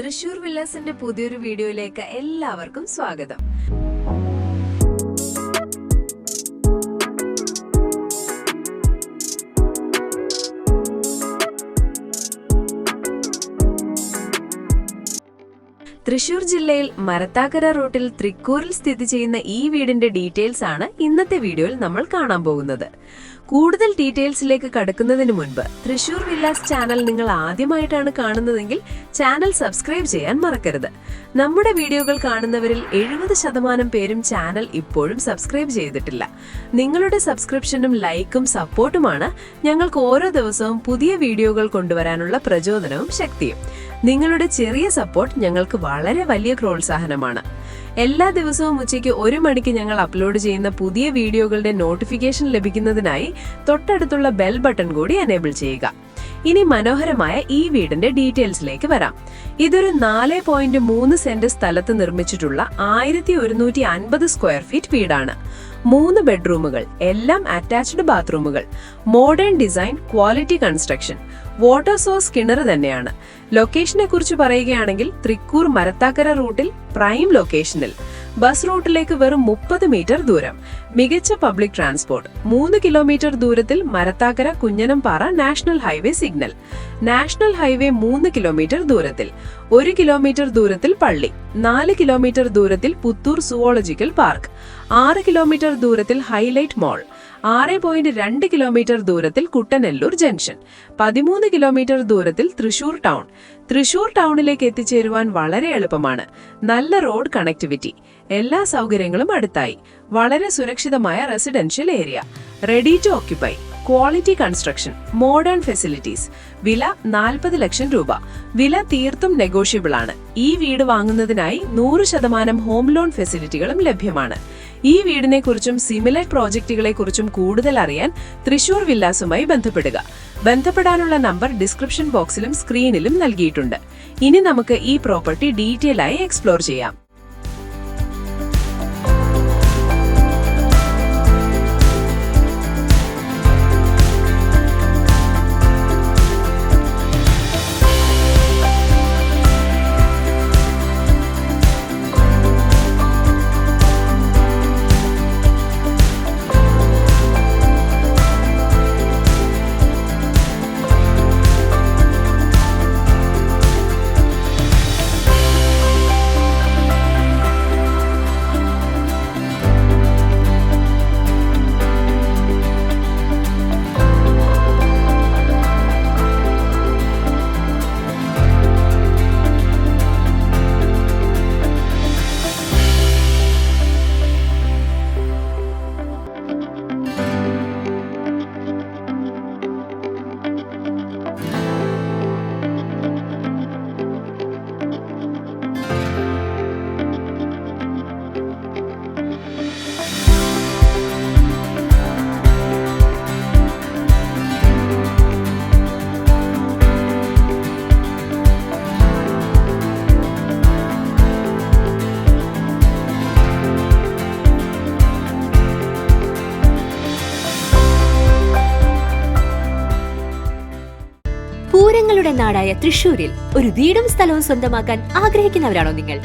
തൃശൂർ വില്ലാസിന്റെ പുതിയൊരു വീഡിയോയിലേക്ക് എല്ലാവർക്കും സ്വാഗതം. തൃശൂർ ജില്ലയിൽ മരത്താക്കര റൂട്ടിൽ തൃക്കൂറിൽ സ്ഥിതി ചെയ്യുന്ന ഈ വീടിന്റെ ഡീറ്റെയിൽസ് ആണ് ഇന്നത്തെ വീഡിയോയിൽ നമ്മൾ കാണാൻ പോകുന്നത്. കൂടുതൽ ഡീറ്റെയിൽസിലേക്ക് കടക്കുന്നതിന് മുൻപ് തൃശൂർ വില്ലാസ് ചാനൽ നിങ്ങൾ ആദ്യമായിട്ടാണ് കാണുന്നതെങ്കിൽ ചാനൽ സബ്സ്ക്രൈബ് ചെയ്യാൻ മറക്കരുത്. നമ്മുടെ വീഡിയോകൾ കാണുന്നവരിൽ 70% പേരും ചാനൽ ഇപ്പോഴും സബ്സ്ക്രൈബ് ചെയ്തിട്ടില്ല. നിങ്ങളുടെ സബ്സ്ക്രിപ്ഷനും ലൈക്കും സപ്പോർട്ടുമാണ് ഞങ്ങൾക്ക് ഓരോ ദിവസവും പുതിയ വീഡിയോകൾ കൊണ്ടുവരാനുള്ള പ്രചോദനവും ശക്തിയും. നിങ്ങളുടെ ചെറിയ സപ്പോർട്ട് ഞങ്ങൾക്ക് വളരെ വലിയ പ്രോത്സാഹനമാണ്. എല്ലാ ദിവസവും ഉച്ചയ്ക്ക് 1 മണിക്ക് ഞങ്ങൾ അപ്ലോഡ് ചെയ്യുന്ന പുതിയ വീഡിയോകളുടെ നോട്ടിഫിക്കേഷൻ ലഭിക്കുന്നതിനായി തൊട്ടടുത്തുള്ള ബെൽ ബട്ടൺ കൂടി എനേബിൾ ചെയ്യുക. ഇനി മനോഹരമായ ഈ വീടിന്റെ ഡീറ്റെയിൽസിലേക്ക് വരാം. ഇതൊരു 4.3 സെന്റ് സ്ഥലത്ത് നിർമ്മിച്ചിട്ടുള്ള 1150 സ്ക്വയർ ഫീറ്റ് വീടാണ്. 3 ബെഡ്റൂമുകൾ, എല്ലാം അറ്റാച്ച്ഡ് ബാത്റൂമുകൾ, modern design, quality construction, water source കിണർ തന്നെയാണ്. ലൊക്കേഷനെ കുറിച്ച് പറയുകയാണെങ്കിൽ തൃക്കൂർ മരത്താക്കര റൂട്ടിൽ പ്രൈം ലൊക്കേഷനിൽ ബസ് റൂട്ടിലേക്ക് വെറും 30 മീറ്റർ ദൂരം, മികച്ച പബ്ലിക് ട്രാൻസ്പോർട്ട്, 3 കിലോമീറ്റർ ദൂരത്തിൽ Marathakkara Kunjanampara national highway signal, national highway 3 kilometre ദൂരത്തിൽ, 1 കിലോമീറ്റർ ദൂരത്തിൽ പള്ളി, 4 കിലോമീറ്റർ ദൂരത്തിൽ പുത്തൂർ സുവോളജിക്കൽ പാർക്ക്, 6 കിലോമീറ്റർ ദൂരത്തിൽ ഹൈലൈറ്റ് മോൾ, 6.2 കിലോമീറ്റർ ദൂരത്തിൽ കുട്ടനെല്ലൂർ ജംഗ്ഷൻ, 13 കിലോമീറ്റർ ദൂരത്തിൽ തൃശൂർ ടൗൺ. തൃശൂർ ടൗണിലേക്ക് എത്തിച്ചേരുവാൻ വളരെ എളുപ്പമാണ്. നല്ല റോഡ് കണക്ടിവിറ്റി, എല്ലാ സൗകര്യങ്ങളും അടുത്തായി, വളരെ സുരക്ഷിതമായ residential area, ready to occupy, quality construction, modern facilities. വില 40 ലക്ഷം രൂപ. വില തീർത്തും നെഗോഷ്യബിൾ ആണ്. ഈ വീട് വാങ്ങുന്നതിനായി 100% ഹോം ലോൺ ഫെസിലിറ്റികളും ലഭ്യമാണ്. ഈ വീടിനെ കുറിച്ചും സിമിലർ പ്രോജക്റ്റുകളെ കുറിച്ചും കൂടുതൽ അറിയാൻ തൃശൂർ വില്ലാസുമായി ബന്ധപ്പെടുക. ബന്ധപ്പെടാനുള്ള നമ്പർ ഡിസ്ക്രിപ്ഷൻ ബോക്സിലും സ്ക്രീനിലും നൽകിയിട്ടുണ്ട്. ഇനി നമുക്ക് ഈ പ്രോപ്പർട്ടി ഡീറ്റെയിൽ ആയി എക്സ്പ്ലോർ ചെയ്യാം. പൂരങ്ങളുടെ നാടായ തൃശൂരിൽ ഒരു വീടും സ്ഥലവും സ്വന്തമാക്കാൻ ആഗ്രഹിക്കുന്നവരാണോ നിങ്ങൾ?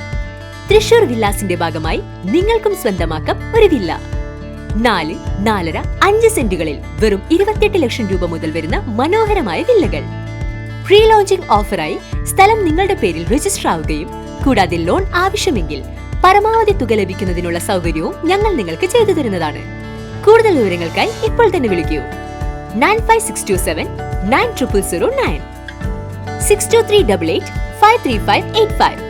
തൃശൂർ വില്ലാസിന്റെ ഭാഗമായി നിങ്ങൾക്കും സ്വന്തമാക്കാം ഒരു വില്ല. 4, 4.5, 5 സെന്റുകളിൽ വെറും 28 ലക്ഷം രൂപ മുതൽ വരുന്ന മനോഹരമായ വില്ലകൾ. പ്രീ ലോഞ്ചിംഗ് ഓഫറായി സ്ഥലം നിങ്ങളുടെ പേരിൽ രജിസ്റ്റർ ആവുകയും കൂടാതെ ലോൺ ആവശ്യമെങ്കിൽ പരമാവധി തുക ലഭിക്കുന്നതിനുള്ള സൗകര്യവും ഞങ്ങൾ നിങ്ങൾക്ക് ചെയ്തു തരുന്നതാണ്. കൂടുതൽ വിവരങ്ങൾക്കായി ഇപ്പോൾ തന്നെ വിളിക്കൂ 956279 9009 62388 53585.